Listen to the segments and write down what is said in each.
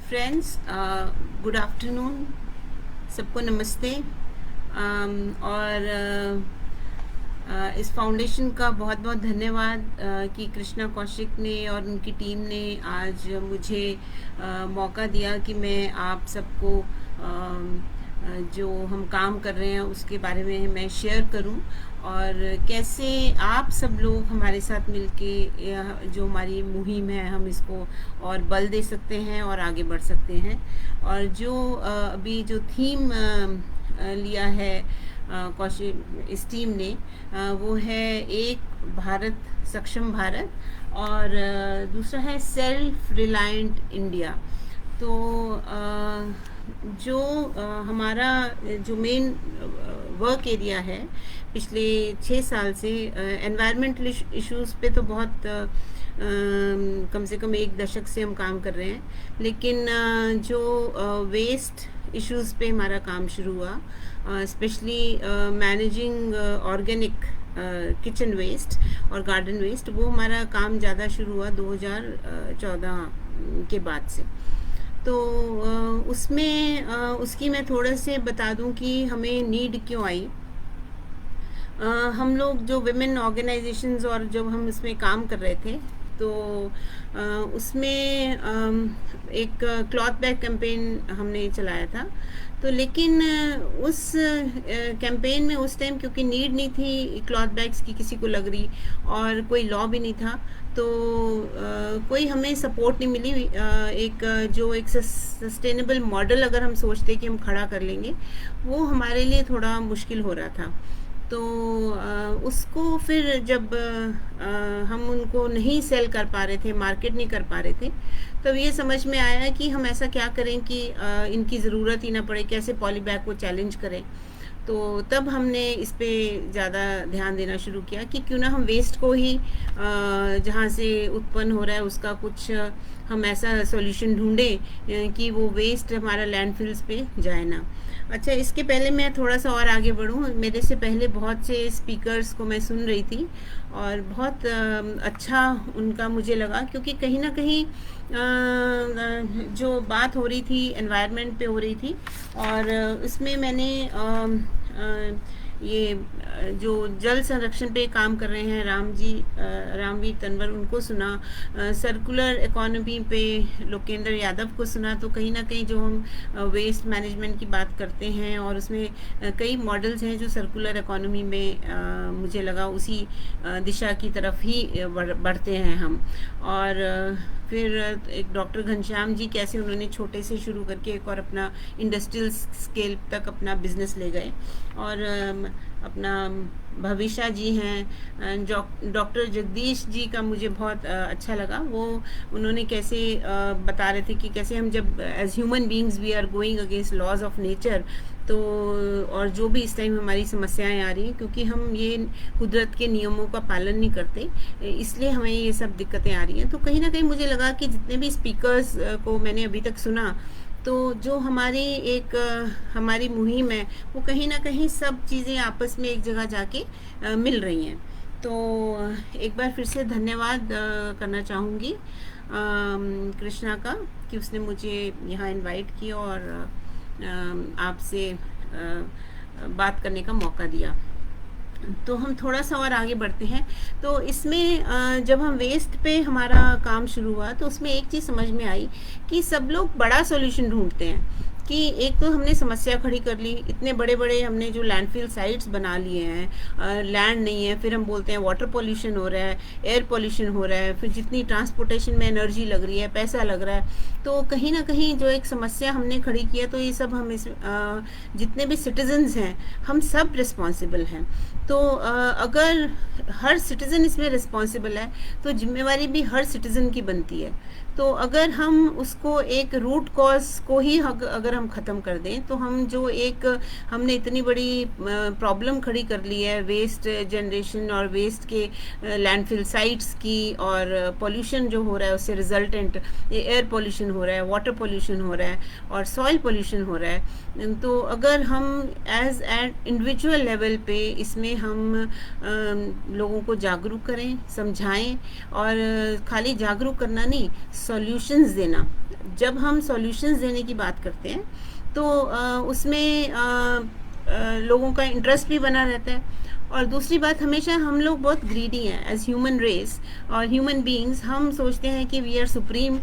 Friends, good afternoon, सबको नमस्ते। और इस फाउंडेशन का बहुत बहुत धन्यवाद कि कृष्णा कौशिक ने और उनकी टीम ने आज मुझे मौका दिया कि मैं आप सबको जो हम काम कर रहे हैं उसके बारे में मैं शेयर करूं, और कैसे आप सब लोग हमारे साथ मिलके जो हमारी मुहिम है हम इसको और बल दे सकते हैं और आगे बढ़ सकते हैं। और जो अभी जो थीम लिया है कौशिक इस टीम ने, वो है एक भारत सक्षम भारत, और दूसरा है सेल्फ रिलायंट इंडिया। तो जो हमारा जो मेन वर्क एरिया है पिछले 6 साल से एनवायरमेंटल इश्यूज़ पे तो बहुत कम से कम 1 दशक से हम काम कर रहे हैं, लेकिन जो वेस्ट इश्यूज़ पे हमारा काम शुरू हुआ, specially managing organic kitchen waste और गार्डन वेस्ट, वो हमारा काम ज़्यादा शुरू हुआ 2014 के बाद से। तो उसमें उसकी मैं थोड़े से बता दूं कि हमें नीड क्यों आई। हम लोग जो विमेन ऑर्गेनाइजेशंस और जब हम इसमें काम कर रहे थे तो उसमें एक क्लॉथ बैग कैंपेन हमने चलाया था। तो लेकिन उस कैंपेन में उस टाइम क्योंकि नीड नहीं थी क्लॉथ बैग्स की किसी को लग रही, और कोई लॉ भी नहीं था, तो कोई हमें सपोर्ट नहीं मिली। जो एक सस्टेनेबल मॉडल अगर हम सोचते कि हम खड़ा कर लेंगे, वो हमारे लिए थोड़ा मुश्किल हो रहा था। तो उसको फिर जब हम उनको नहीं सेल कर पा रहे थे, मार्केट नहीं कर पा रहे थे, तब ये समझ में आया कि हम ऐसा क्या करें कि इनकी ज़रूरत ही ना पड़े, कैसे पॉली बैग को चैलेंज करें। तो तब हमने इस पे ज़्यादा ध्यान देना शुरू किया कि क्यों ना हम वेस्ट को ही जहाँ से उत्पन्न हो रहा है उसका कुछ हम ऐसा सॉल्यूशन ढूंढें कि वो वेस्ट हमारा लैंडफिल्स पे जाए ना। अच्छा, इसके पहले मैं थोड़ा सा और आगे बढ़ूँ, मेरे से पहले बहुत से स्पीकर्स को मैं सुन रही थी और बहुत अच्छा उनका मुझे लगा, क्योंकि कहीं ना कहीं जो बात हो रही थी एनवायरनमेंट पे हो रही थी, और इसमें मैंने ये जो जल संरक्षण पे काम कर रहे हैं रामवीर तंवर, उनको सुना। सर्कुलर इकोनॉमी पे लोकेंद्र यादव को सुना। तो कहीं ना कहीं जो हम वेस्ट मैनेजमेंट की बात करते हैं और उसमें कई मॉडल्स हैं जो सर्कुलर इकोनॉमी में मुझे लगा उसी दिशा की तरफ ही बढ़ते हैं हम। और फिर एक डॉक्टर घनश्याम जी, कैसे उन्होंने छोटे से शुरू करके एक और अपना इंडस्ट्रियल स्केल तक अपना बिजनेस ले गए। और अपना भविष्या जी हैं, डॉक्टर जगदीश जी का मुझे बहुत अच्छा लगा। वो उन्होंने कैसे बता रहे थे कि कैसे हम जब as human beings we are going against laws of nature, तो और जो भी इस टाइम हमारी समस्याएं आ रही हैं क्योंकि हम ये कुदरत के नियमों का पालन नहीं करते, इसलिए हमें ये सब दिक्कतें आ रही हैं। तो कहीं ना कहीं मुझे लगा कि जितने भी स्पीकर्स को मैंने अभी तक सुना, तो जो हमारी मुहिम है वो कहीं ना कहीं सब चीज़ें आपस में एक जगह जाके मिल रही हैं। तो एक बार फिर से धन्यवाद करना चाहूँगी कृष्णा का कि उसने मुझे यहाँ इनवाइट किया और आपसे बात करने का मौका दिया। तो हम थोड़ा सा और आगे बढ़ते हैं। तो इसमें जब हम वेस्ट पे हमारा काम शुरू हुआ तो उसमें एक चीज़ समझ में आई कि सब लोग बड़ा सॉल्यूशन ढूंढते हैं कि एक तो हमने समस्या खड़ी कर ली, इतने बड़े बड़े हमने जो लैंडफिल साइट्स बना लिए हैं, लैंड नहीं है, फिर हम बोलते हैं वाटर पोल्यूशन हो रहा है, एयर पोल्यूशन हो रहा है, फिर जितनी ट्रांसपोर्टेशन में एनर्जी लग रही है, पैसा लग रहा है, तो कहीं ना कहीं जो एक समस्या हमने खड़ी की है, तो ये सब हम जितने भी सिटीजन्स हैं हम सब रिस्पॉन्सिबल हैं। तो अगर हर सिटीज़न इसमें रिस्पॉन्सिबल है तो जिम्मेवारी भी हर सिटीज़न की बनती है। तो अगर हम उसको एक रूट कॉज को ही अगर हम ख़त्म कर दें, तो हम जो हमने इतनी बड़ी प्रॉब्लम खड़ी कर ली है वेस्ट जनरेशन और वेस्ट के लैंडफिल साइट्स की, और पोल्यूशन जो हो रहा है उससे रिजल्टेंट एयर पोल्यूशन हो रहा है, वाटर पोल्यूशन हो रहा है और सॉइल पोल्यूशन हो रहा है। तो अगर हम एज एन इंडिविजुअल लेवल पे इसमें हम लोगों को जागरूक करें, समझाएं, और खाली जागरूक करना नहीं, सॉल्यूशंस देना। जब हम सॉल्यूशंस देने की बात करते हैं तो उसमें लोगों का इंटरेस्ट भी बना रहता है। और दूसरी बात, हमेशा हम लोग बहुत ग्रीडी हैं एज ह्यूमन रेस और ह्यूमन बीइंग्स। हम सोचते हैं कि वी आर सुप्रीम,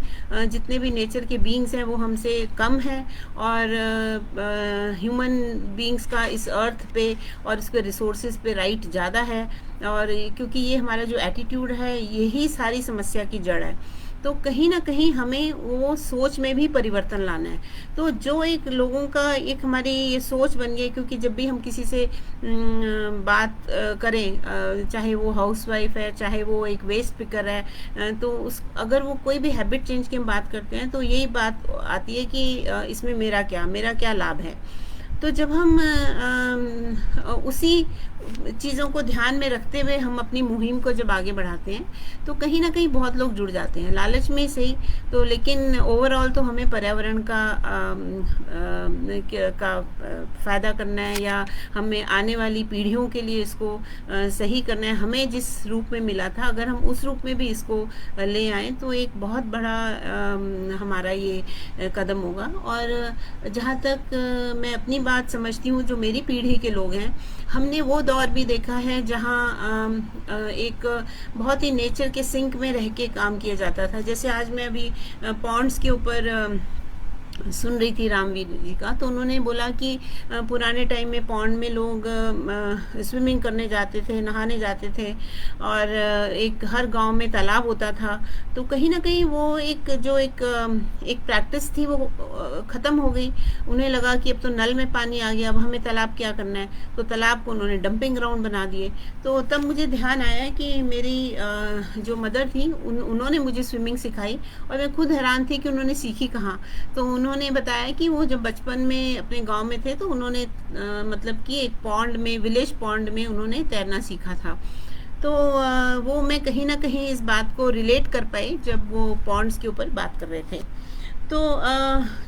जितने भी नेचर के बीइंग्स हैं वो हमसे कम हैं, और ह्यूमन बीइंग्स का इस अर्थ पे और इसके रिसोर्सेज पे राइट ज़्यादा है। और क्योंकि ये हमारा जो एटीट्यूड है यही सारी समस्या की जड़ है। तो कहीं ना कहीं हमें वो सोच में भी परिवर्तन लाना है। तो जो एक लोगों का एक हमारी ये सोच बन गई, क्योंकि जब भी हम किसी से बात करें, चाहे वो हाउसवाइफ है, चाहे वो एक वेस्ट पिकर है, तो उस अगर वो कोई भी हैबिट चेंज की हम बात करते हैं तो यही बात आती है कि इसमें मेरा क्या लाभ है। तो जब हम उसी चीज़ों को ध्यान में रखते हुए हम अपनी मुहिम को जब आगे बढ़ाते हैं तो कहीं ना कहीं बहुत लोग जुड़ जाते हैं, लालच में सही तो, लेकिन ओवरऑल तो हमें पर्यावरण का फ़ायदा करना है, या हमें आने वाली पीढ़ियों के लिए इसको सही करना है। हमें जिस रूप में मिला था अगर हम उस रूप में भी इसको ले आएँ तो एक बहुत बड़ा हमारा ये कदम होगा। और जहाँ तक मैं अपनी बात समझती हूँ, जो मेरी पीढ़ी के लोग हैं, हमने वो दौर भी देखा है जहाँ एक बहुत ही नेचर के सिंक में रह के काम किया जाता था। जैसे आज मैं अभी पॉन्ड्स के ऊपर सुन रही थी रामवीर जी का, तो उन्होंने बोला कि पुराने टाइम में पॉन्ड में लोग स्विमिंग करने जाते थे, नहाने जाते थे, और एक हर गांव में तालाब होता था। तो कहीं ना कहीं वो एक प्रैक्टिस थी वो ख़त्म हो गई। उन्हें लगा कि अब तो नल में पानी आ गया, अब हमें तालाब क्या करना है, तो तालाब को उन्होंने डंपिंग ग्राउंड बना दिए। तो तब मुझे ध्यान आया कि मेरी जो मदर थी उन्होंने मुझे स्विमिंग सिखाई, और मैं खुद हैरान थी कि उन्होंने सीखी कहाँ। तो उन्होंने बताया कि वो जब बचपन में अपने गांव में थे तो उन्होंने मतलब कि एक पॉन्ड में, विलेज पॉन्ड में उन्होंने तैरना सीखा था। तो वो मैं कहीं ना कहीं इस बात को रिलेट कर पाई जब वो पॉन्ड्स के ऊपर बात कर रहे थे। तो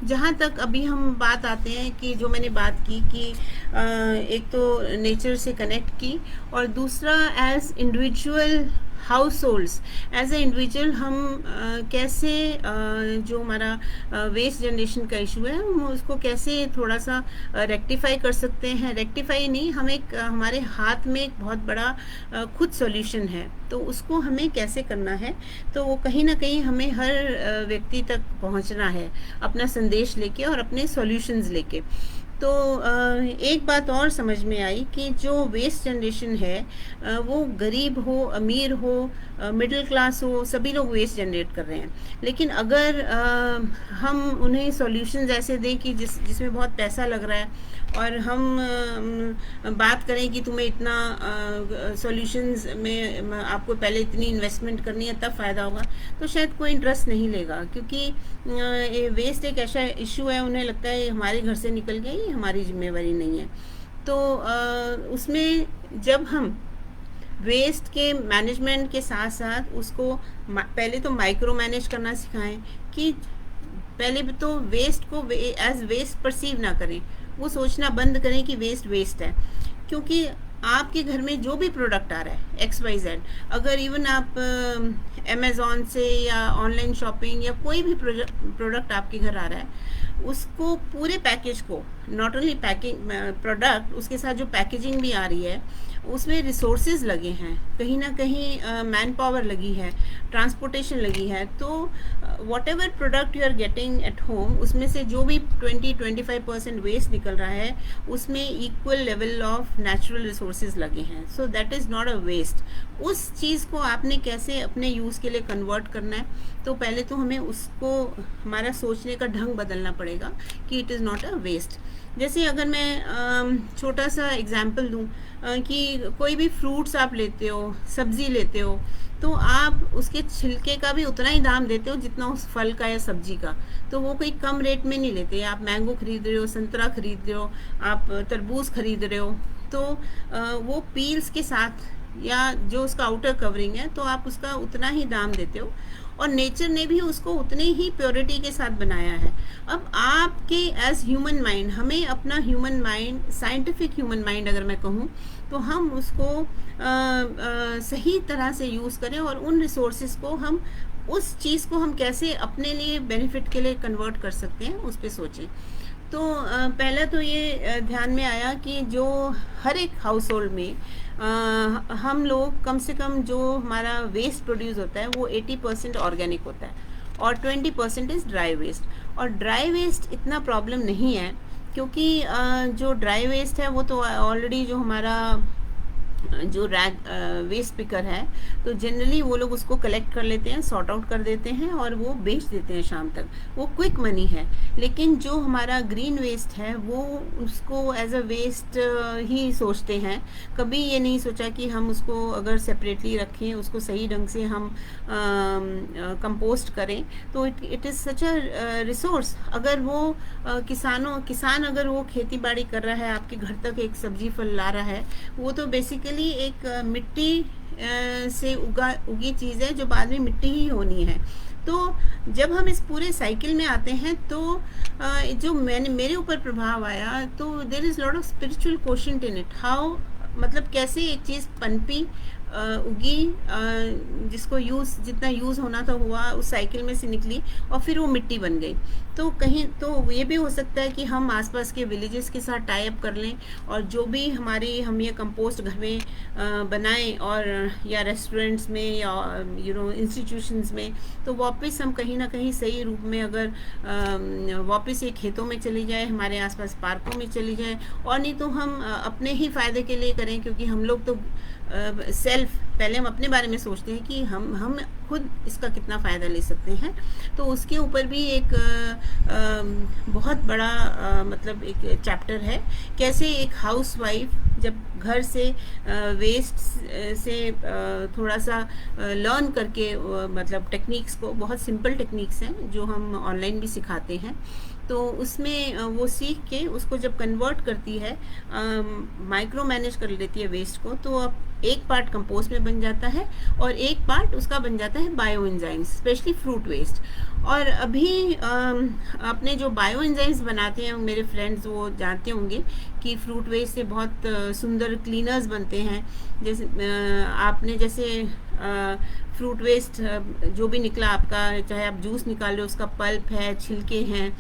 जहाँ तक अभी हम बात आते हैं कि जो मैंने बात की कि एक तो नेचर से कनेक्ट की, और दूसरा as individual households, as a individual हम कैसे जो हमारा वेस्ट जनरेशन का इशू है हम उसको कैसे थोड़ा सा रेक्टिफाई कर सकते हैं। रेक्टिफाई नहीं, हम एक हमारे हाथ में एक बहुत बड़ा खुद सॉल्यूशन है, तो उसको हमें कैसे करना है। तो वो कहीं ना कहीं हमें हर व्यक्ति तक पहुंचना है अपना संदेश लेके और अपने सॉल्यूशंस लेके। तो एक बात और समझ में आई कि जो वेस्ट जनरेशन है वो गरीब हो, अमीर हो, मिडिल क्लास हो, सभी लोग वेस्ट जनरेट कर रहे हैं। लेकिन अगर हम उन्हें सॉल्यूशंस ऐसे दें कि जिसमें बहुत पैसा लग रहा है, और हम बात करें कि तुम्हें इतना सॉल्यूशंस में आपको पहले इतनी इन्वेस्टमेंट करनी है तब फ़ायदा होगा, तो शायद कोई इंटरेस्ट नहीं लेगा। क्योंकि वेस्ट एक ऐसा इशू है, उन्हें लगता है हमारे घर से निकल गया, ये हमारी जिम्मेवारी नहीं है। तो उसमें जब हम वेस्ट के मैनेजमेंट के साथ साथ उसको पहले तो माइक्रो मैनेज करना सिखाएं, कि पहले तो वेस्ट को एज वेस्ट परसीव ना करें, वो सोचना बंद करें कि वेस्ट है। क्योंकि आपके घर में जो भी प्रोडक्ट आ रहा है XYZ, अगर इवन आप अमेज़ॉन से या ऑनलाइन शॉपिंग या कोई भी प्रोडक्ट आपके घर आ रहा है, उसको पूरे पैकेज को, नॉट ओनली पैकिंग प्रोडक्ट, उसके साथ जो पैकेजिंग भी आ रही है उसमें रिसोर्सेज लगे हैं, कहीं ना कहीं मैन पावर लगी है, ट्रांसपोर्टेशन लगी है। तो whatever product you are getting at home, उसमें से जो भी 20-25% वेस्ट निकल रहा है उसमें equal level of natural resources लगे हैं। So that is not a waste. उस चीज़ को आपने कैसे अपने यूज़ के लिए कन्वर्ट करना है, तो पहले तो हमें उसको, हमारा सोचने का ढंग बदलना पड़ेगा कि it is not a waste. जैसे अगर मैं छोटा सा एग्जांपल दूं कि कोई भी फ्रूट्स आप लेते हो, सब्ज़ी लेते हो, तो आप उसके छिलके का भी उतना ही दाम देते हो जितना उस फल का या सब्जी का। तो वो कोई कम रेट में नहीं लेते। आप मैंगो खरीद रहे हो, संतरा खरीद रहे हो, आप तरबूज खरीद रहे हो, तो वो पील्स के साथ या जो उसका आउटर कवरिंग है तो आप उसका उतना ही दाम देते हो, और नेचर ने भी उसको उतने ही प्योरिटी के साथ बनाया है। अब आपके एज ह्यूमन माइंड, हमें अपना human mind, scientific human mind अगर मैं कहूँ, तो हम उसको सही तरह से यूज़ करें और उन रिसोर्सेज को हम उस चीज़ को हम कैसे अपने लिए बेनिफिट के लिए कन्वर्ट कर सकते हैं, उस पर सोचें। तो पहला तो ये ध्यान में आया कि जो हर एक हाउस होल्ड में हम लोग कम से कम जो हमारा वेस्ट प्रोड्यूस होता है वो 80% ऑर्गेनिक होता है और 20% इज़ ड्राई वेस्ट। और ड्राई वेस्ट इतना प्रॉब्लम नहीं है, क्योंकि जो ड्राई वेस्ट है वो तो ऑलरेडी जो हमारा जो रैग वेस्ट पिकर है, तो जनरली वो लोग उसको कलेक्ट कर लेते हैं, सॉर्ट आउट कर देते हैं और वो बेच देते हैं शाम तक, वो क्विक मनी है। लेकिन जो हमारा ग्रीन वेस्ट है वो उसको एज अ वेस्ट ही सोचते हैं, कभी ये नहीं सोचा कि हम उसको अगर सेपरेटली रखें, उसको सही ढंग से हम कंपोस्ट करें, तो it is such a resource. अगर वो किसान अगर वो खेती बाड़ी कर रहा है, आपके घर तक एक सब्जी फल ला रहा है, वो तो बेसिकली एक मिट्टी से उगी चीज़ है जो बाद में मिट्टी ही होनी है। तो जब हम इस पूरे साइकिल में आते हैं तो जो मेरे ऊपर प्रभाव आया, तो there is lot of spiritual question in it. How, मतलब कैसे एक चीज़ पनपी, उगी, जिसको जितना यूज़ होना था हुआ, उस साइकिल में से निकली और फिर वो मिट्टी बन गई। तो कहीं तो ये भी हो सकता है कि हम आसपास के विलेजेस के साथ टाई अप कर लें और जो भी हम ये कंपोस्ट घर में बनाएं, और या रेस्टोरेंट्स में या इंस्टीट्यूशंस में, तो वापस हम कहीं ना कहीं सही रूप में अगर वापस ये खेतों में चली जाए, हमारे आसपास पार्कों में चली जाए, और नहीं तो हम अपने ही फ़ायदे के लिए करें, क्योंकि हम लोग तो पहले हम अपने बारे में सोचते हैं कि हम खुद इसका कितना फ़ायदा ले सकते हैं। तो उसके ऊपर भी एक बहुत बड़ा मतलब एक चैप्टर है, कैसे एक हाउसवाइफ जब घर से वेस्ट से थोड़ा सा लर्न करके, मतलब टेक्निक्स को, बहुत सिंपल टेक्निक्स हैं जो हम ऑनलाइन भी सिखाते हैं, तो उसमें वो सीख के उसको जब कन्वर्ट करती है, माइक्रो मैनेज कर लेती है वेस्ट को, तो अब एक पार्ट कंपोस्ट में बन जाता है और एक पार्ट उसका बन जाता है bio enzymes, specially fruit waste. और अभी अपने जो बायो एंजाइम्स बनाते हैं मेरे फ्रेंड्स, वो जानते होंगे कि फ्रूट वेस्ट से बहुत सुंदर क्लीनर्स बनते हैं। जैसे फ्रूट वेस्ट जो भी निकला आपका, चाहे आप जूस निकाल लो, उसका पल्प है, छिलके हैं,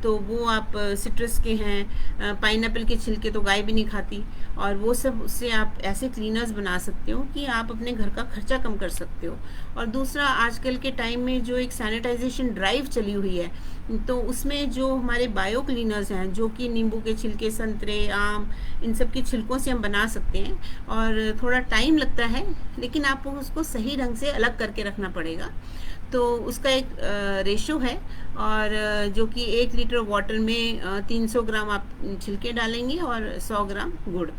तो वो आप सिट्रस के हैं, पाइनएप्पल के छिलके तो गाय भी नहीं खाती, और वो सब उससे आप ऐसे क्लीनर्स बना सकते हो कि आप अपने घर का खर्चा कम कर सकते हो। और दूसरा, आजकल के टाइम में जो एक सैनिटाइजेशन ड्राइव चली हुई है, तो उसमें जो हमारे बायो क्लीनर्स हैं, जो कि नींबू के छिलके, संतरे, आम, इन सब के छिलकों से हम बना सकते हैं, और थोड़ा टाइम लगता है, लेकिन आपको उसको सही ढंग से अलग करके रखना पड़ेगा। तो उसका एक रेशो है, और जो कि 1 लीटर वाटर में 300 ग्राम आप छिलके डालेंगे और 100 ग्राम गुड़।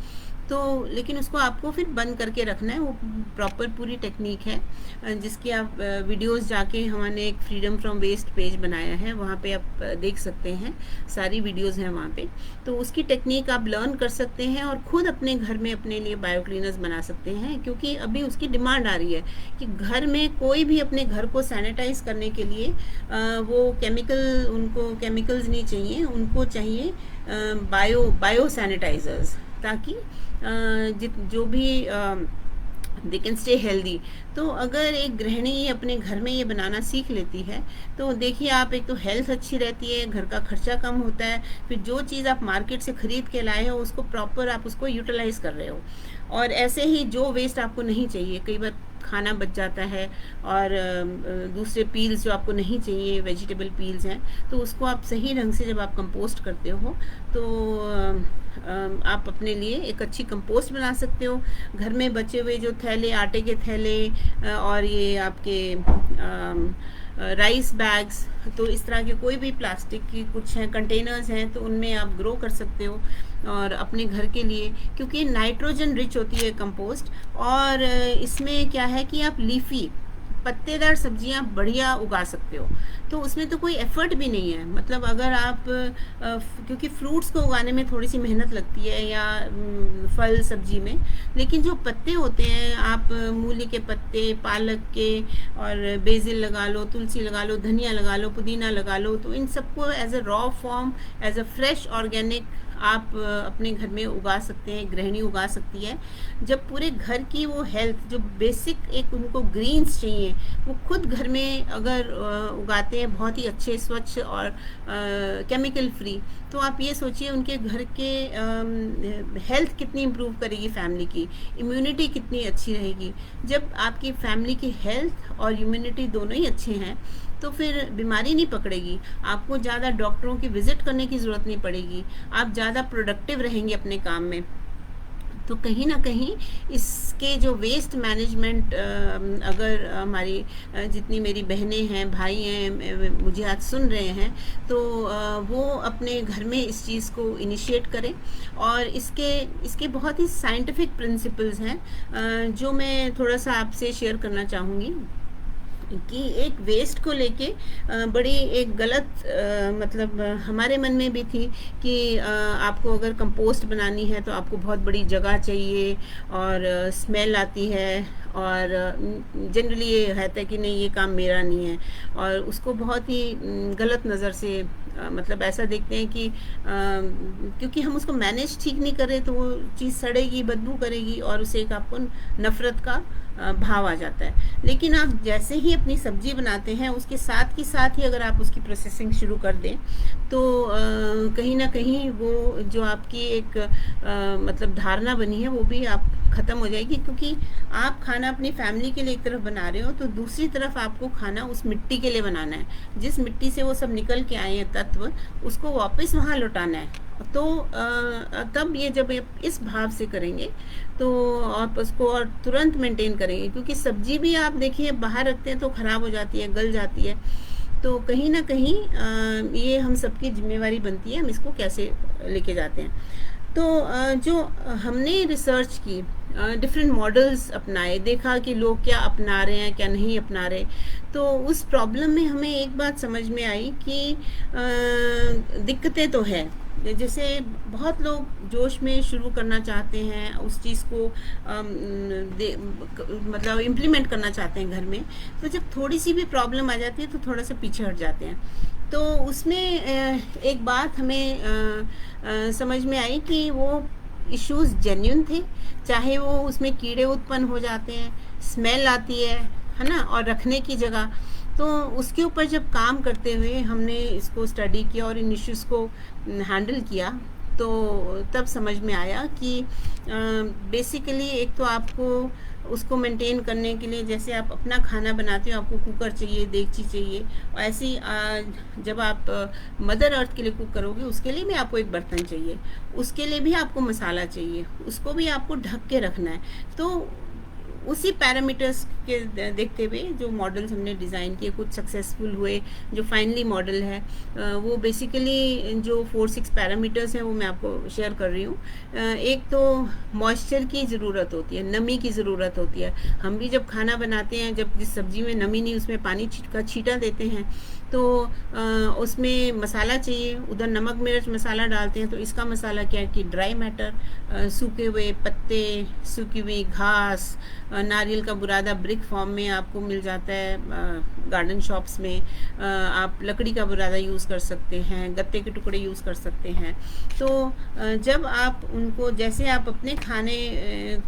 तो लेकिन उसको आपको फिर बंद करके रखना है, वो प्रॉपर पूरी टेक्निक है, जिसकी आप वीडियोस जाके हमने एक फ्रीडम फ्रॉम वेस्ट पेज बनाया है, वहाँ पे आप देख सकते हैं, सारी वीडियोस हैं वहाँ पे। तो उसकी टेक्निक आप लर्न कर सकते हैं और ख़ुद अपने घर में अपने लिए बायो क्लीनर्स बना सकते हैं, क्योंकि अभी उसकी डिमांड आ रही है कि घर में कोई भी अपने घर को सैनिटाइज करने के लिए उनको केमिकल्स नहीं चाहिए, उनको चाहिए बायो सैनिटाइजर्स, ताकि जो भी दे कैन स्टे हेल्दी। तो अगर एक गृहिणी अपने घर में ये बनाना सीख लेती है, तो देखिए आप, एक तो हेल्थ अच्छी रहती है, घर का खर्चा कम होता है, फिर जो चीज़ आप मार्केट से ख़रीद के लाए हो उसको प्रॉपर आप उसको यूटिलाइज कर रहे हो। और ऐसे ही जो वेस्ट आपको नहीं चाहिए, कई बार खाना बच जाता है, और दूसरे पील्स जो आपको नहीं चाहिए, वेजिटेबल पील्स हैं, तो उसको आप सही ढंग से जब आप कंपोस्ट करते हो, तो आप अपने लिए एक अच्छी कंपोस्ट बना सकते हो। घर में बचे हुए जो थैले, आटे के थैले, और ये आपके राइस बैग्स, तो इस तरह के कोई भी प्लास्टिक की कुछ हैं कंटेनर्स हैं, तो उनमें आप ग्रो कर सकते हो और अपने घर के लिए, क्योंकि नाइट्रोजन रिच होती है कंपोस्ट। और इसमें क्या है कि आप लीफी पत्तेदार सब्जियां बढ़िया उगा सकते हो, तो उसमें तो कोई एफर्ट भी नहीं है। मतलब अगर आप क्योंकि फ्रूट्स को उगाने में थोड़ी सी मेहनत लगती है, या फल सब्जी में, लेकिन जो पत्ते होते हैं, आप मूली के पत्ते, पालक के, और बेसिल लगा लो, तुलसी लगा लो, धनिया लगा लो, पुदीना लगा लो, तो इन सबको as a raw form, as a fresh organic आप अपने घर में उगा सकते हैं, गृहिणी उगा सकती है। जब पूरे घर की वो हेल्थ, जो बेसिक एक उनको ग्रीन्स चाहिए, वो खुद घर में अगर उगाते हैं बहुत ही अच्छे, स्वच्छ और केमिकल फ्री, तो आप ये सोचिए उनके घर के हेल्थ कितनी इम्प्रूव करेगी, फैमिली की इम्यूनिटी कितनी अच्छी रहेगी। जब आपकी फैमिली की हेल्थ और इम्यूनिटी दोनों ही अच्छे हैं तो फिर बीमारी नहीं पकड़ेगी, आपको ज़्यादा डॉक्टरों की विज़िट करने की ज़रूरत नहीं पड़ेगी, आप ज़्यादा प्रोडक्टिव रहेंगे अपने काम में। तो कहीं ना कहीं इसके जो वेस्ट मैनेजमेंट, अगर हमारी जितनी मेरी बहनें हैं, भाई हैं, मुझे आज सुन रहे हैं, तो वो अपने घर में इस चीज़ को इनिशिएट करें। और इसके बहुत ही साइंटिफिक प्रिंसिपल्स हैं जो मैं थोड़ा सा आपसे शेयर करना चाहूँगी कि एक वेस्ट को लेके बड़ी एक गलत मतलब हमारे मन में भी थी कि आपको अगर कंपोस्ट बनानी है तो आपको बहुत बड़ी जगह चाहिए और स्मेल आती है, और जनरली ये रहता है कि नहीं ये काम मेरा नहीं है, और उसको बहुत ही गलत नज़र से मतलब ऐसा देखते हैं कि क्योंकि हम उसको मैनेज ठीक नहीं कर रहे तो वो चीज़ सड़ेगी, बदबू करेगी, और उसे एक आपको नफ़रत का भाव आ जाता है। लेकिन आप जैसे ही अपनी सब्जी बनाते हैं उसके साथ ही साथ ही अगर आप उसकी प्रोसेसिंग शुरू कर दें तो कहीं ना कहीं वो जो आपकी एक मतलब धारणा बनी है वो भी आप ख़त्म हो जाएगी, क्योंकि आप खाना अपनी फैमिली के लिए एक तरफ बना रहे हो तो दूसरी तरफ आपको खाना उस मिट्टी के लिए बनाना है, जिस मिट्टी से वो सब निकल के आए हैं तत्व, उसको वापस वहाँ लौटाना है। तो तब ये जब इस भाव से करेंगे तो आप उसको और तुरंत मेंटेन करेंगे, क्योंकि सब्जी भी आप देखिए बाहर रखते हैं तो ख़राब हो जाती है, गल जाती है। तो कहीं ना कहीं ये हम सबकी जिम्मेवारी बनती है, हम इसको कैसे लेके जाते हैं। तो जो हमने रिसर्च की, डिफरेंट मॉडल्स अपनाए, देखा कि लोग क्या अपना रहे हैं क्या नहीं अपना रहे, तो उस प्रॉब्लम में हमें एक बात समझ में आई कि दिक्कतें तो है। जैसे बहुत लोग जोश में शुरू करना चाहते हैं उस चीज़ को मतलब इम्प्लीमेंट करना चाहते हैं घर में, तो जब थोड़ी सी भी प्रॉब्लम आ जाती है तो थोड़ा सा पीछे हट जाते हैं। तो उसमें एक बात हमें समझ में आई कि वो इश्यूज जेन्युइन थे, चाहे वो उसमें कीड़े उत्पन्न हो जाते हैं, स्मेल आती है ना, और रखने की जगह, तो उसके ऊपर जब काम करते हुए हमने इसको स्टडी किया और इन इश्यूज़ को हैंडल किया, तो तब समझ में आया कि बेसिकली एक तो आपको उसको मेंटेन करने के लिए, जैसे आप अपना खाना बनाते हो आपको कुकर चाहिए, देगची चाहिए, और ऐसे ही जब आप मदर अर्थ के लिए कुक करोगे उसके लिए भी आपको एक बर्तन चाहिए, उसके लिए भी आपको मसाला चाहिए, उसको भी आपको ढक के रखना है। तो उसी पैरामीटर्स के देखते हुए जो मॉडल्स हमने डिज़ाइन किए, कुछ सक्सेसफुल हुए, जो फाइनली मॉडल है वो बेसिकली जो 4-6 पैरामीटर्स हैं वो मैं आपको शेयर कर रही हूँ। एक तो मॉइस्चर की ज़रूरत होती है, नमी की ज़रूरत होती है। हम भी जब खाना बनाते हैं, जब जिस सब्ज़ी में नमी नहीं उसमें पानी का छींटा देते हैं, तो उसमें मसाला चाहिए, उधर नमक मिर्च मसाला डालते हैं, तो इसका मसाला क्या है कि ड्राई मैटर, सूखे हुए पत्ते, सूखी हुई घास, नारियल का बुरादा ब्रिक फॉर्म में आपको मिल जाता है गार्डन शॉप्स में, आप लकड़ी का बुरादा यूज़ कर सकते हैं, गत्ते के टुकड़े यूज़ कर सकते हैं। तो जब आप उनको, जैसे आप अपने खाने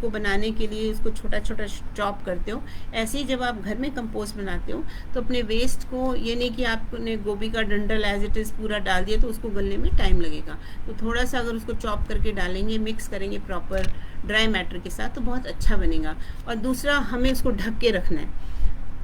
को बनाने के लिए उसको छोटा छोटा चॉप करते हो, ऐसे ही जब आप घर में कंपोस्ट बनाते हो तो अपने वेस्ट को, ये नहीं कि आपने गोभी का डंडल एज इट इज़ पूरा डाल दिया तो उसको गलने में टाइम लगेगा, तो थोड़ा सा अगर उसको चॉप करके डालेंगे, मिक्स करेंगे प्रॉपर ड्राई मैटर के साथ, तो बहुत अच्छा बनेगा। और दूसरा, हमें उसको ढक के रखना है।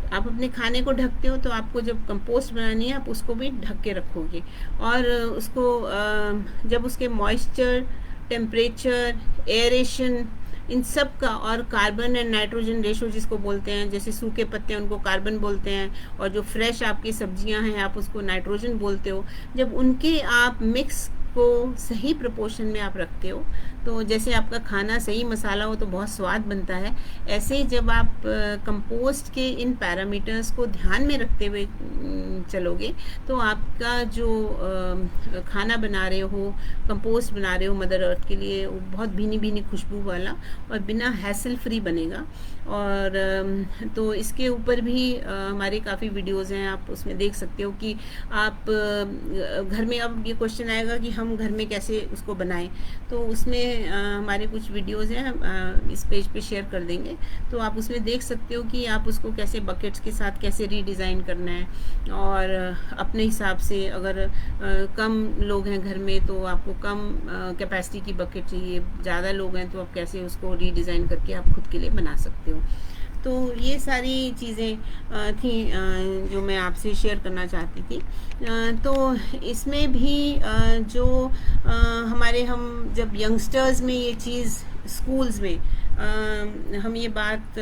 आप अपने खाने को ढकते हो तो आपको जब कंपोस्ट बनानी है आप उसको भी ढक के रखोगे, और उसको जब उसके मॉइस्चर, टेम्परेचर, एयरेशन, इन सब का, और कार्बन एंड नाइट्रोजन रेशो जिसको बोलते हैं, जैसे सूखे पत्ते हैं उनको कार्बन बोलते हैं, और जो फ्रेश आपकी सब्जियां हैं आप उसको नाइट्रोजन बोलते हो, जब उनके आप मिक्स को सही प्रोपोर्शन में आप रखते हो, तो जैसे आपका खाना सही मसाला हो तो बहुत स्वाद बनता है, ऐसे ही जब आप कंपोस्ट के इन पैरामीटर्स को ध्यान में रखते हुए चलोगे तो आपका जो खाना बना रहे हो, कंपोस्ट बना रहे हो मदर अर्थ के लिए, वो बहुत भीनी भीनी खुशबू वाला और बिना हैसल फ्री बनेगा। और तो इसके ऊपर भी हमारे काफ़ी वीडियोज़ हैं, आप उसमें देख सकते हो कि आप घर में, अब ये क्वेश्चन आएगा कि हम घर में कैसे उसको बनाएं, तो उसमें हमारे कुछ वीडियोज़ हैं, हम इस पेज पे शेयर कर देंगे, तो आप उसमें देख सकते हो कि आप उसको कैसे बकेट्स के साथ कैसे रीडिज़ाइन करना है। और अपने हिसाब से अगर कम लोग हैं घर में तो आपको कम कैपेसिटी की बकेट चाहिए, ज़्यादा लोग हैं तो आप कैसे उसको रीडिज़ाइन करके आप खुद के लिए बना सकते हो। तो ये सारी चीज़ें थी जो मैं आपसे शेयर करना चाहती थी। तो इसमें भी जो हमारे, हम जब यंगस्टर्स में ये चीज़ स्कूल्स में हम ये बात,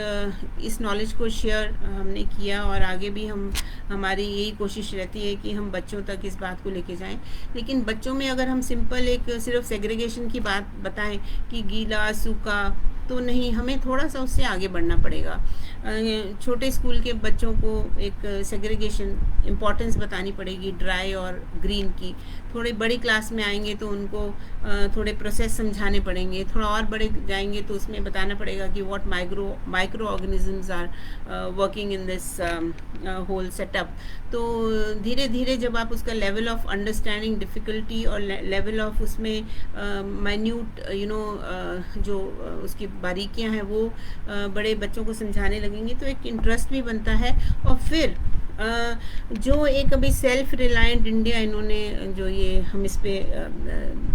इस नॉलेज को शेयर हमने किया, और आगे भी हमारी यही कोशिश रहती है कि हम बच्चों तक इस बात को लेके जाएं। लेकिन बच्चों में अगर हम सिंपल एक सिर्फ सेग्रीगेशन की बात बताएं कि गीला सूखा, तो नहीं, हमें थोड़ा सा उससे आगे बढ़ना पड़ेगा। छोटे स्कूल के बच्चों को एक सेग्रीगेशन इम्पॉर्टेंस बतानी पड़ेगी, ड्राई और ग्रीन की। थोड़े बड़ी क्लास में आएंगे तो उनको थोड़े प्रोसेस समझाने पड़ेंगे, थोड़ा और बड़े जाएंगे तो उसमें बताना पड़ेगा कि what microorganisms are working in this whole setup. तो धीरे धीरे जब आप उसका लेवल ऑफ अंडरस्टैंडिंग, डिफ़िकल्टी और लेवल ऑफ उसमें माइन्यूट जो उसकी बारीकियां हैं वो बड़े बच्चों को समझाने लगेंगे तो एक इंटरेस्ट भी बनता है। और फिर जो एक अभी सेल्फ रिलायंट इंडिया, इन्होंने जो ये हम इस पे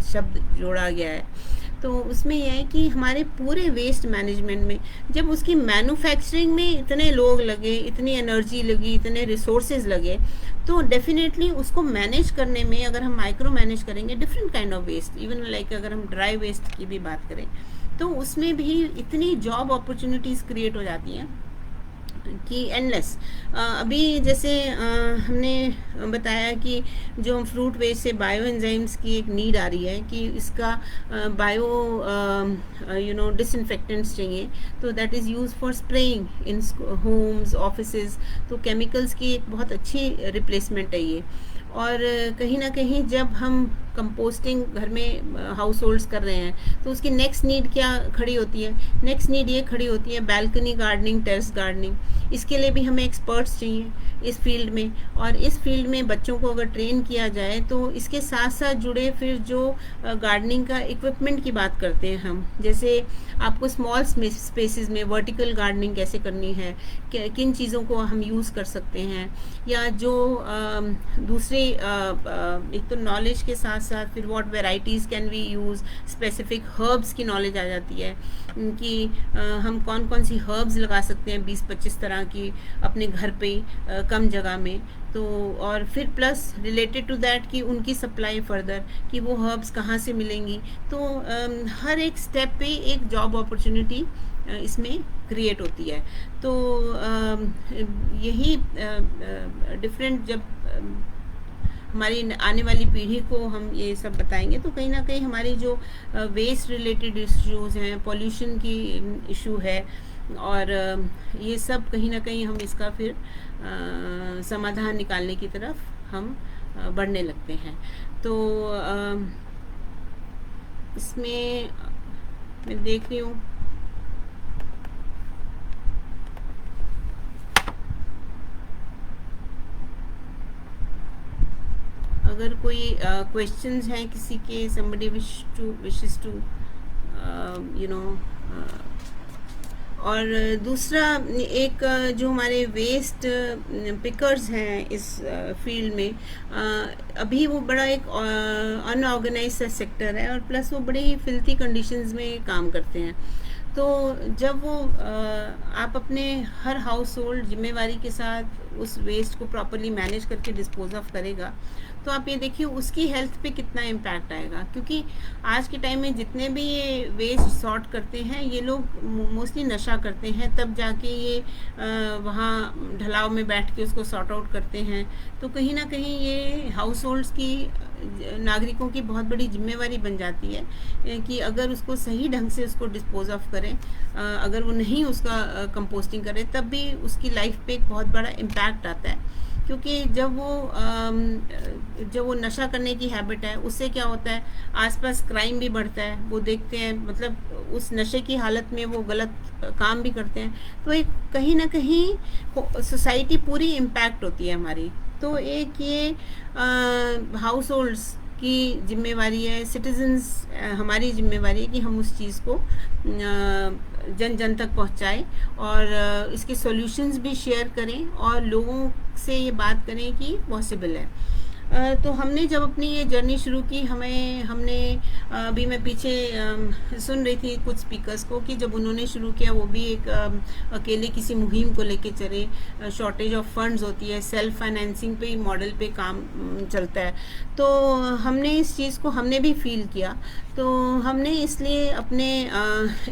शब्द जोड़ा गया है, तो उसमें यह है कि हमारे पूरे वेस्ट मैनेजमेंट में जब उसकी मैन्युफैक्चरिंग में इतने लोग लगे, इतनी एनर्जी लगी, इतने रिसोर्सेज लगे, तो डेफिनेटली उसको मैनेज करने में अगर हम माइक्रो मैनेज करेंगे different kind of waste, even like अगर हम ड्राई वेस्ट की भी बात करें तो उसमें भी इतनी जॉब अपॉर्चुनिटीज़ क्रिएट हो जाती हैं कि एंडलेस। अभी जैसे हमने बताया कि जो हम फ्रूट वेस्ट से बायो एंजाइम्स की एक नीड आ रही है कि इसका बायो डिसइंफेक्टेंट्स चाहिए, तो that is use for spraying in Holmes, offices. तो केमिकल्स की एक बहुत अच्छी रिप्लेसमेंट है ये। और कहीं ना कहीं जब हम कंपोस्टिंग घर में हाउस होल्ड्स कर रहे हैं तो उसकी नेक्स्ट नीड क्या खड़ी होती है? नेक्स्ट नीड ये खड़ी होती है बैल्कनी गार्डनिंग, टेरेस गार्डनिंग। इसके लिए भी हमें एक्सपर्ट्स चाहिए इस फील्ड में, और इस फील्ड में बच्चों को अगर ट्रेन किया जाए तो इसके साथ साथ जुड़े फिर जो गार्डनिंग का इक्विपमेंट की बात करते हैं हम, जैसे आपको स्मॉल स्पेसेस में वर्टिकल गार्डनिंग कैसे करनी है, किन चीज़ों को हम यूज़ कर सकते हैं, या जो दूसरे एक तो नॉलेज के साथ साथ फिर what varieties can we use, specific herbs की नॉलेज आ जाती है कि हम कौन कौन सी हर्ब्स लगा सकते हैं 20-25 तरह की अपने घर पे कम जगह में। तो और फिर प्लस रिलेटेड टू दैट कि उनकी सप्लाई फर्दर कि वो हर्ब्स कहाँ से मिलेंगी। तो हर एक स्टेप पे एक जॉब अपॉर्चुनिटी इसमें क्रिएट होती है। तो यही डिफरेंट, जब हमारी आने वाली पीढ़ी को हम ये सब बताएंगे तो कहीं ना कहीं हमारी जो वेस्ट रिलेटेड इश्यूज़ हैं, पॉल्यूशन की इशू है, और ये सब कहीं ना कहीं हम इसका फिर समाधान निकालने की तरफ हम बढ़ने लगते हैं। तो इसमें मैं देख रही हूँ अगर कोई क्वेश्चंस हैं किसी के, somebody wishes to और दूसरा एक जो हमारे वेस्ट पिकर्स हैं इस फील्ड में, अभी वो बड़ा एक अनऑर्गेनाइज्ड सेक्टर है, और प्लस वो बड़े ही फिल्थी कंडीशंस में काम करते हैं। तो जब वो आप अपने हर हाउस होल्ड जिम्मेवारी के साथ उस वेस्ट को प्रॉपरली मैनेज करके डिस्पोज ऑफ करेगा, तो आप ये देखिए उसकी हेल्थ पे कितना इम्पैक्ट आएगा। क्योंकि आज के टाइम में जितने भी ये वेस्ट सॉर्ट करते हैं ये लोग मोस्टली नशा करते हैं, तब जाके ये वहाँ ढलाव में बैठ के उसको सॉर्ट आउट करते हैं। तो कहीं ना कहीं ये हाउस होल्ड्स की, नागरिकों की बहुत बड़ी जिम्मेवारी बन जाती है कि अगर उसको सही ढंग से उसको डिस्पोज ऑफ करें, अगर वो नहीं उसका कंपोस्टिंग करें, तब भी उसकी लाइफ पे एक बहुत बड़ा इम्पैक्ट आता है। क्योंकि जब वो नशा करने की हैबिट है, उससे क्या होता है, आसपास क्राइम भी बढ़ता है, वो देखते हैं, मतलब उस नशे की हालत में वो गलत काम भी करते हैं, तो एक कहीं ना कहीं सोसाइटी पूरी इम्पैक्ट होती है हमारी। तो एक ये हाउस होल्ड्स की जिम्मेवारी है, सिटीजन्स हमारी जिम्मेवारी है कि हम उस चीज़ को जन जन तक पहुंचाएं, और इसके सॉल्यूशंस भी शेयर करें और लोगों से ये बात करें कि पॉसिबल है। तो हमने जब अपनी ये जर्नी शुरू की, हमने अभी मैं पीछे सुन रही थी कुछ स्पीकर्स को कि जब उन्होंने शुरू किया, वो भी एक अकेले किसी मुहिम को लेके चले। शॉर्टेज ऑफ फंड्स होती है, सेल्फ फाइनेंसिंग पे मॉडल पे काम चलता है। तो हमने इस चीज़ को हमने भी फील किया, तो हमने इसलिए अपने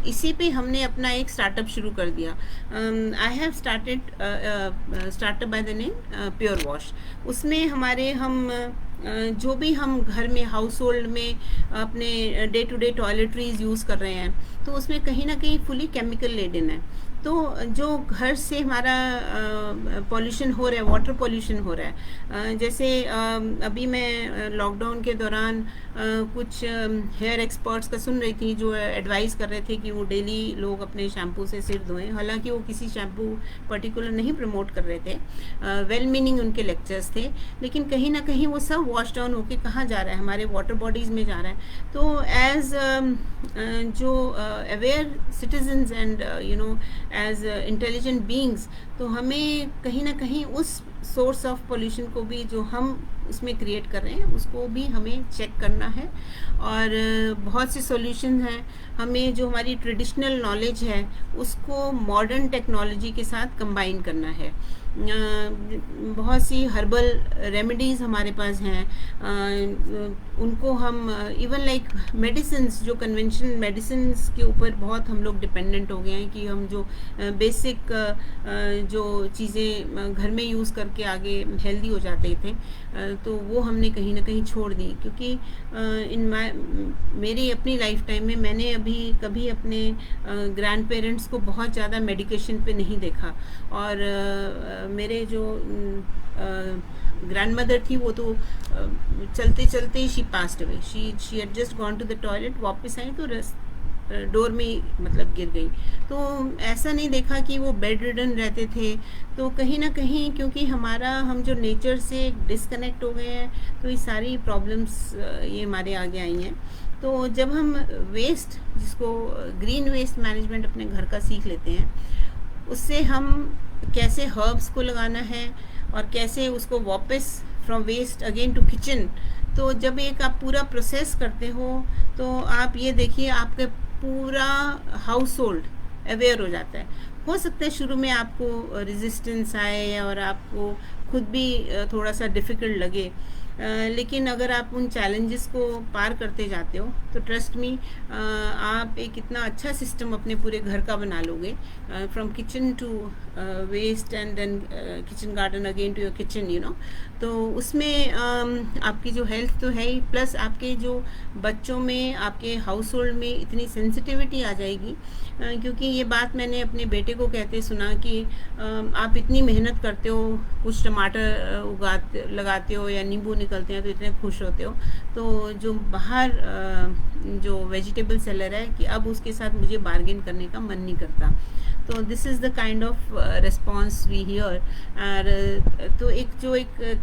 इसी पे हमने अपना एक स्टार्टअप शुरू कर दिया। I have startup by the name pure wash. उसमें हम जो भी हम घर में हाउस होल्ड में अपने day to day toiletries use कर रहे हैं, तो उसमें कहीं ना कहीं फुली केमिकल लेडन है। तो जो घर से हमारा पॉल्यूशन हो रहा है, वाटर पॉल्यूशन हो रहा है, जैसे अभी मैं लॉकडाउन के दौरान कुछ हेयर एक्सपर्ट्स का सुन रही थी, जो एडवाइस कर रहे थे कि वो डेली लोग अपने शैम्पू से सिर धोएं। हालांकि वो किसी शैम्पू पर्टिकुलर नहीं प्रमोट कर रहे थे, वेल मीनिंग उनके लेक्चर्स थे, लेकिन कहीं ना कहीं वो सब वॉश डाउन होके कहाँ जा रहा है, हमारे वाटर बॉडीज़ में जा रहा है। तो एज जो aware citizens and as intelligent beings, तो हमें कहीं ना कहीं उस सोर्स ऑफ पोल्यूशन को भी जो हम इसमें क्रिएट कर रहे हैं, उसको भी हमें चेक करना है। और बहुत से सॉल्यूशन हैं। हमें जो हमारी ट्रेडिशनल नॉलेज है, उसको मॉडर्न टेक्नोलॉजी के साथ कंबाइन करना है। बहुत सी हर्बल रेमेडीज़ हमारे पास हैं, उनको हम इवन लाइक मेडिसिन्स, जो कन्वेंशनल मेडिसिन्स के ऊपर बहुत हम लोग डिपेंडेंट हो गए हैं कि हम जो बेसिक जो चीज़ें घर में यूज़ करके आगे हेल्दी हो जाते थे, तो वो हमने कहीं ना कहीं छोड़ दी। क्योंकि मेरी अपनी लाइफ टाइम में मैंने अभी कभी अपने ग्रैंड पेरेंट्स को बहुत ज़्यादा मेडिकेशन पे नहीं देखा। और मेरे जो ग्रैंड मदर थी, वो तो चलते चलते ही she passed away. She had just gone to the toilet, वापस आई तो डोर में मतलब गिर गई। तो ऐसा नहीं देखा कि वो बेड रिडन रहते थे। तो कहीं ना कहीं क्योंकि हम जो नेचर से डिस्कनेक्ट हो गए हैं, तो ये सारी प्रॉब्लम्स ये हमारे आगे आई हैं। तो जब हम वेस्ट, जिसको ग्रीन वेस्ट मैनेजमेंट अपने घर का सीख लेते हैं, उससे हम कैसे हर्ब्स को लगाना है और कैसे उसको वापस from waste again to kitchen. तो जब एक आप पूरा प्रोसेस करते हो, तो आप ये देखिए आपके पूरा हाउस होल्ड अवेयर हो जाता है। हो सकता है शुरू में आपको रेजिस्टेंस आए और आपको खुद भी थोड़ा सा डिफ़िकल्ट लगे, लेकिन अगर आप उन चैलेंजेस को पार करते जाते हो, तो ट्रस्ट मी, आप एक इतना अच्छा सिस्टम अपने पूरे घर का बना लोगे, from kitchen to waste and then kitchen garden again to your kitchen. तो उसमें आपकी जो हेल्थ तो है ही, प्लस आपके जो बच्चों में, आपके हाउस होल्ड में इतनी सेंसिटिविटी आ जाएगी। क्योंकि ये बात मैंने अपने बेटे को कहते सुना कि आप इतनी मेहनत करते हो, कुछ टमाटर लगाते हो या नींबू निकलते हैं तो इतने खुश होते हो, तो जो बाहर जो वेजिटेबल सेलर है, कि अब उसके साथ मुझे बार्गेन करने का मन नहीं करता। तो this is the kind of response we hear. और तो एक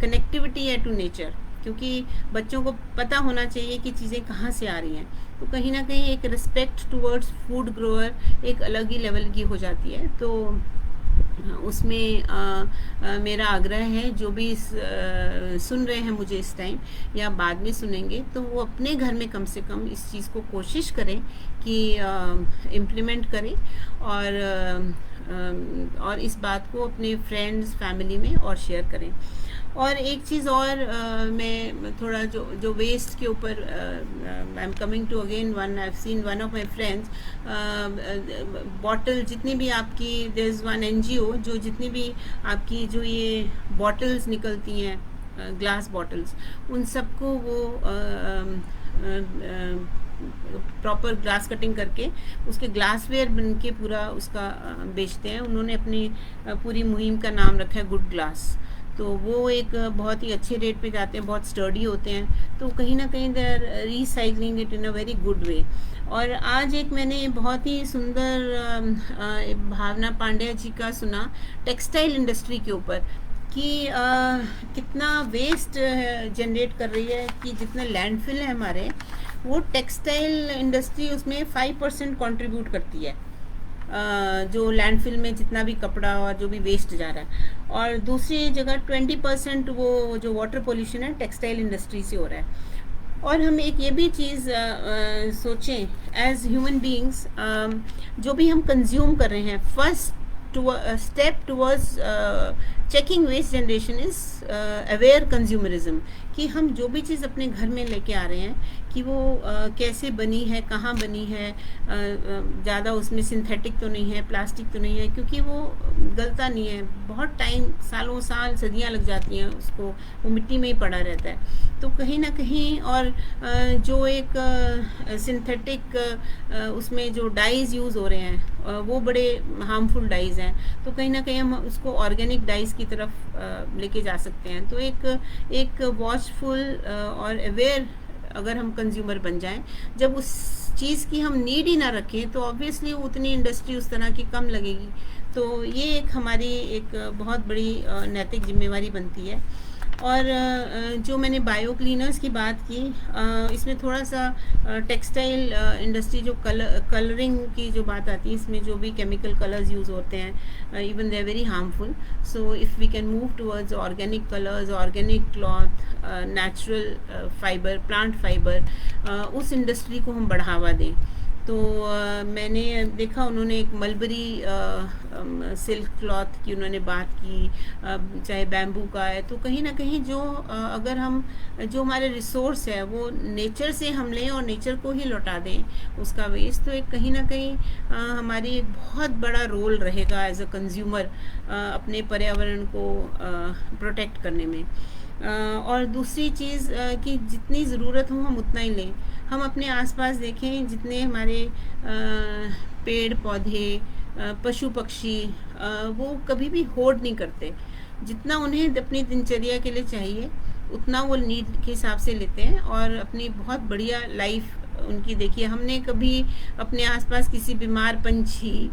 कनेक्टिविटी है टू नेचर, क्योंकि बच्चों को पता होना चाहिए कि चीज़ें कहाँ से आ रही हैं। तो कहीं ना कहीं एक रिस्पेक्ट टुवर्ड्स फूड ग्रोअर एक अलग ही लेवल की हो जाती है। तो उसमें मेरा आग्रह है, जो भी सुन रहे हैं मुझे इस टाइम या बाद में सुनेंगे, तो वो अपने घर में कम से कम इस चीज़ को कोशिश करें कि इम्प्लीमेंट करें, और इस बात को अपने फ्रेंड्स, फैमिली में और शेयर करें। और एक चीज़ और, मैं थोड़ा जो वेस्ट के ऊपर, I am coming to again one, I have seen one of my friends, bottle जितनी भी आपकी, देयर इज़ वन NGO जो जितनी भी आपकी जो ये बॉटल्स निकलती हैं, ग्लास बॉटल्स, उन सबको वो प्रॉपर ग्लास कटिंग करके उसके ग्लासवेयर बन के पूरा उसका बेचते हैं। उन्होंने अपनी पूरी मुहिम का नाम रखा है गुड ग्लास। तो वो एक बहुत ही अच्छे रेट पे जाते हैं, बहुत स्टर्डी होते हैं, तो कहीं ना कहीं they are recycling it in a very good way. और आज एक मैंने बहुत ही सुंदर भावना पांड्या जी का सुना टेक्सटाइल इंडस्ट्री के ऊपर कि कितना वेस्ट जनरेट कर रही है, कि जितना लैंडफिल है हमारे, वो टेक्सटाइल इंडस्ट्री उसमें 5% कंट्रीब्यूट करती है, जो लैंडफिल में जितना भी कपड़ा और जो भी वेस्ट जा रहा है। और दूसरी जगह 20% वो जो वाटर पोल्यूशन है टेक्सटाइल इंडस्ट्री से हो रहा है। और हम एक ये भी चीज़ सोचें एज ह्यूमन बीइंग्स, जो भी हम कंज्यूम कर रहे हैं, first step towards checking waste generation is aware consumerism, कि हम जो भी चीज़ अपने घर में लेके आ रहे हैं कि वो कैसे बनी है, कहाँ बनी है, ज़्यादा उसमें सिंथेटिक तो नहीं है, प्लास्टिक तो नहीं है, क्योंकि वो गलता नहीं है, बहुत टाइम, सालों साल, सदियाँ लग जाती हैं उसको, वो मिट्टी में ही पड़ा रहता है। तो कहीं ना कहीं, और जो एक सिंथेटिक उसमें जो डाइज़ यूज़ हो रहे हैं वो बड़े हार्मफुल डाइज़ हैं, तो कहीं ना कहीं हम उसको ऑर्गेनिक डाइज़ की तरफ लेके जा सकते हैं। तो एक वॉचफुल और अवेयर अगर हम कंज्यूमर बन जाएं, जब उस चीज़ की हम नीड ही ना रखें, तो ऑब्वियसली उतनी इंडस्ट्री उस तरह की कम लगेगी। तो ये एक हमारी एक बहुत बड़ी नैतिक जिम्मेवारी बनती है। और जो मैंने बायो क्लीनर्स की बात की, इसमें थोड़ा सा टेक्सटाइल इंडस्ट्री जो कलरिंग की जो बात आती है, इसमें जो भी केमिकल कलर्स यूज़ होते हैं, even they are very harmful. So if we can move towards organic colours, organic cloth, natural fibre, plant fibre, उस इंडस्ट्री को हम बढ़ावा दें। तो मैंने देखा उन्होंने एक मलबरी सिल्क क्लॉथ की उन्होंने बात की, चाहे बैम्बू का है, तो कहीं ना कहीं जो अगर हम जो हमारे रिसोर्स है वो नेचर से हम लें और नेचर को ही लौटा दें उसका वेस्ट, तो एक कहीं ना कहीं हमारी एक बहुत बड़ा रोल रहेगा एज अ कंज्यूमर अपने पर्यावरण को प्रोटेक्ट करने में। और दूसरी चीज़ कि जितनी ज़रूरत हो हम उतना ही लें। हम अपने आसपास देखें, जितने हमारे पेड़ पौधे, पशु पक्षी, वो कभी भी होर्ड नहीं करते। जितना उन्हें अपनी दिनचर्या के लिए चाहिए उतना वो नीड के हिसाब से लेते हैं और अपनी बहुत बढ़िया लाइफ उनकी देखिए। हमने कभी अपने आसपास किसी बीमार पंछी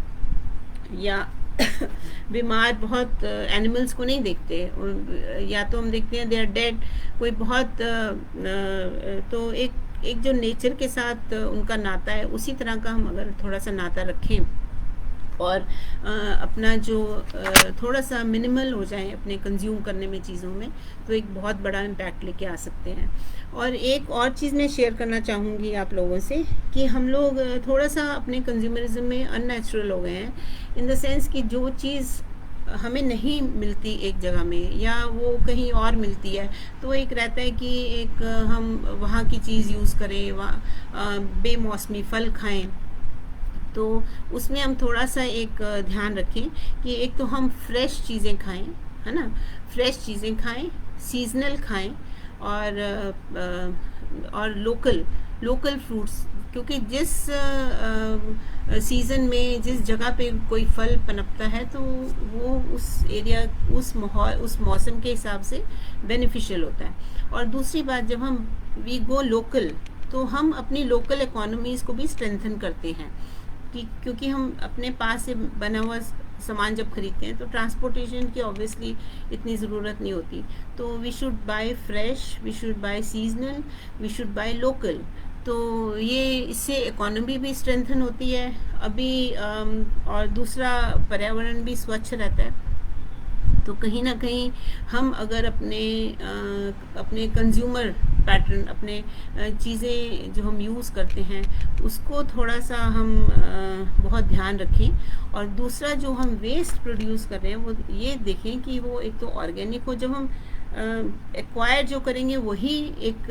या बीमार बहुत एनिमल्स को नहीं देखते, या तो हम देखते हैं दे आर डेड, कोई बहुत तो एक जो नेचर के साथ उनका नाता है, उसी तरह का हम अगर थोड़ा सा नाता रखें और अपना जो थोड़ा सा मिनिमल हो जाए अपने कंज्यूम करने में चीज़ों में, तो एक बहुत बड़ा इम्पैक्ट लेके आ सकते हैं। और एक और चीज़ मैं शेयर करना चाहूँगी आप लोगों से कि हम लोग थोड़ा सा अपने कंज्यूमरिज्म में अननेचुरल हो गए हैं, इन द सेंस कि जो चीज़ हमें नहीं मिलती एक जगह में या वो कहीं और मिलती है, तो एक रहता है कि एक हम वहाँ की चीज़ यूज़ करें, वहाँ बेमौसमी फल खाएं। तो उसमें हम थोड़ा सा एक ध्यान रखें कि एक तो हम फ्रेश चीज़ें खाएं, है ना, फ्रेश चीज़ें खाएं, सीजनल खाएं, और लोकल फ्रूट्स, क्योंकि जिस सीज़न में जिस जगह पे कोई फल पनपता है तो वो उस एरिया, उस माहौल, उस मौसम के हिसाब से बेनिफिशियल होता है। और दूसरी बात, जब हम वी गो लोकल, तो हम अपनी लोकल इकोनॉमीज़ को भी स्ट्रेंथन करते हैं, क्योंकि हम अपने पास से बना हुआ सामान जब खरीदते हैं तो ट्रांसपोर्टेशन की ऑब्वियसली इतनी ज़रूरत नहीं होती। तो we should buy fresh, we should buy seasonal, we should buy local. तो ये इससे इकोनॉमी भी स्ट्रेंथन होती है अभी, और दूसरा पर्यावरण भी स्वच्छ रहता है। तो कहीं ना कहीं हम अगर अपने कंज्यूमर पैटर्न, अपने चीज़ें जो हम यूज़ करते हैं उसको थोड़ा सा हम बहुत ध्यान रखें। और दूसरा, जो हम वेस्ट प्रोड्यूस कर रहे हैं वो ये देखें कि वो एक तो ऑर्गेनिक हो, जब हम एक्वायर जो करेंगे वही एक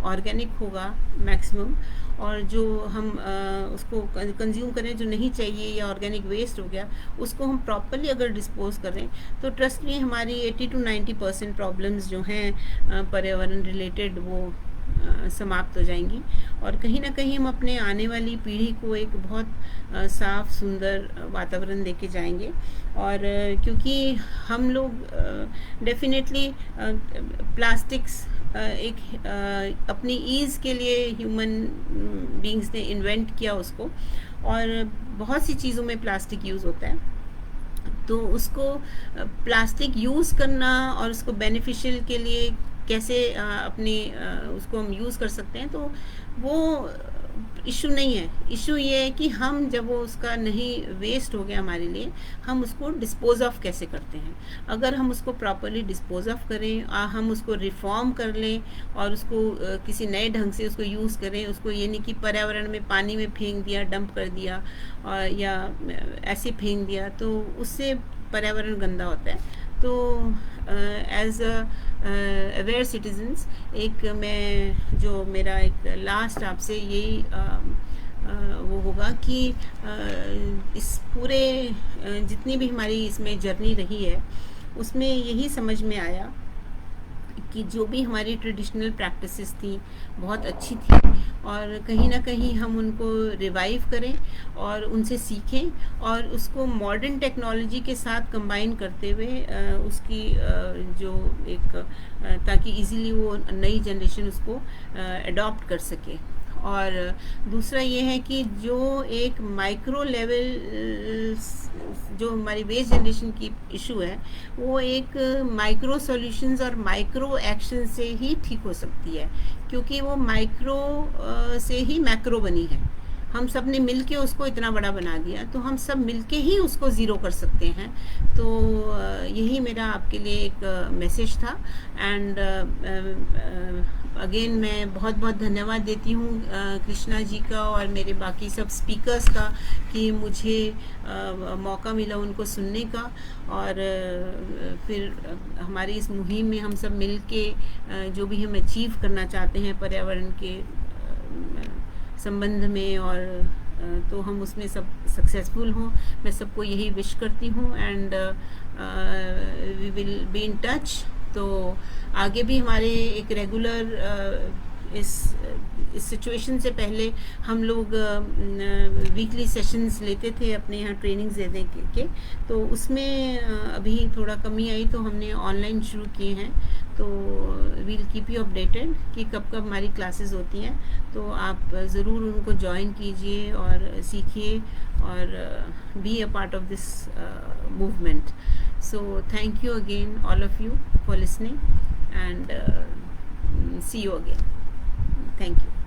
ऑर्गेनिक होगा मैक्सिमम, और जो हम उसको कंज्यूम करें जो नहीं चाहिए या ऑर्गेनिक वेस्ट हो गया, उसको हम प्रॉपरली अगर डिस्पोज करें तो ट्रस्ट में हमारी 80 to 90% प्रॉब्लम्स जो हैं पर्यावरण रिलेटेड वो समाप्त हो जाएंगी, और कहीं ना कहीं हम अपने आने वाली पीढ़ी को एक बहुत साफ सुंदर वातावरण देके जाएंगे। और क्योंकि हम लोग डेफिनेटली प्लास्टिक्स एक अपनी ईज़ के लिए ह्यूमन बींग्स ने इन्वेंट किया उसको, और बहुत सी चीज़ों में प्लास्टिक यूज़ होता है। तो उसको प्लास्टिक यूज़ करना और उसको बेनिफिशियल के लिए कैसे अपने उसको हम यूज़ कर सकते हैं, तो वो इशू नहीं है। इशू ये है कि हम जब वो उसका नहीं वेस्ट हो गया हमारे लिए, हम उसको डिस्पोज ऑफ कैसे करते हैं। अगर हम उसको प्रॉपरली डिस्पोज ऑफ करें, हम उसको रिफॉर्म कर लें और उसको किसी नए ढंग से उसको यूज़ करें, उसको ये नहीं कि पर्यावरण में पानी में फेंक दिया, डंप कर दिया या ऐसे फेंक दिया, तो उससे पर्यावरण गंदा होता है। तो एज अवेयर सिटीजन्स, एक मैं जो मेरा एक लास्ट आपसे यही वो होगा कि इस पूरे जितनी भी हमारी इसमें जर्नी रही है, उसमें यही समझ में आया कि जो भी हमारी ट्रेडिशनल प्रैक्टिसेस थी बहुत अच्छी थी, और कहीं ना कहीं हम उनको रिवाइव करें और उनसे सीखें और उसको मॉडर्न टेक्नोलॉजी के साथ कंबाइन करते हुए उसकी जो एक ताकि इजीली वो नई जनरेशन उसको अडॉप्ट कर सके। और दूसरा ये है कि जो एक माइक्रो लेवल जो हमारी वेस्ट जनरेशन की इशू है, वो एक माइक्रो सॉल्यूशंस और माइक्रो एक्शन से ही ठीक हो सकती है, क्योंकि वो माइक्रो से ही मैक्रो बनी है। हम सब ने मिल के उसको इतना बड़ा बना दिया, तो हम सब मिल के ही उसको ज़ीरो कर सकते हैं। तो यही मेरा आपके लिए एक मैसेज था। एंड अगेन मैं बहुत बहुत धन्यवाद देती हूँ कृष्णा जी का और मेरे बाकी सब स्पीकर्स का कि मुझे मौका मिला उनको सुनने का। और फिर हमारी इस मुहिम में हम सब मिल के जो भी हम अचीव करना चाहते हैं पर्यावरण के संबंध में, और तो हम उसमें सब सक्सेसफुल हों। मैं सबको यही विश करती हूँ। And we will be in touch. तो आगे भी हमारे एक रेगुलर इस सिचुएशन से पहले हम लोग वीकली सेशंस लेते थे अपने यहाँ ट्रेनिंग्स देने के, तो उसमें अभी थोड़ा कमी आई, तो हमने ऑनलाइन शुरू किए हैं। तो वील कीप यू अपडेटेड कि कब कब हमारी क्लासेस होती हैं, तो आप ज़रूर उनको ज्वाइन कीजिए और सीखिए और be a part of this movement. So thank you again all of you for listening, and see you again. Thank you.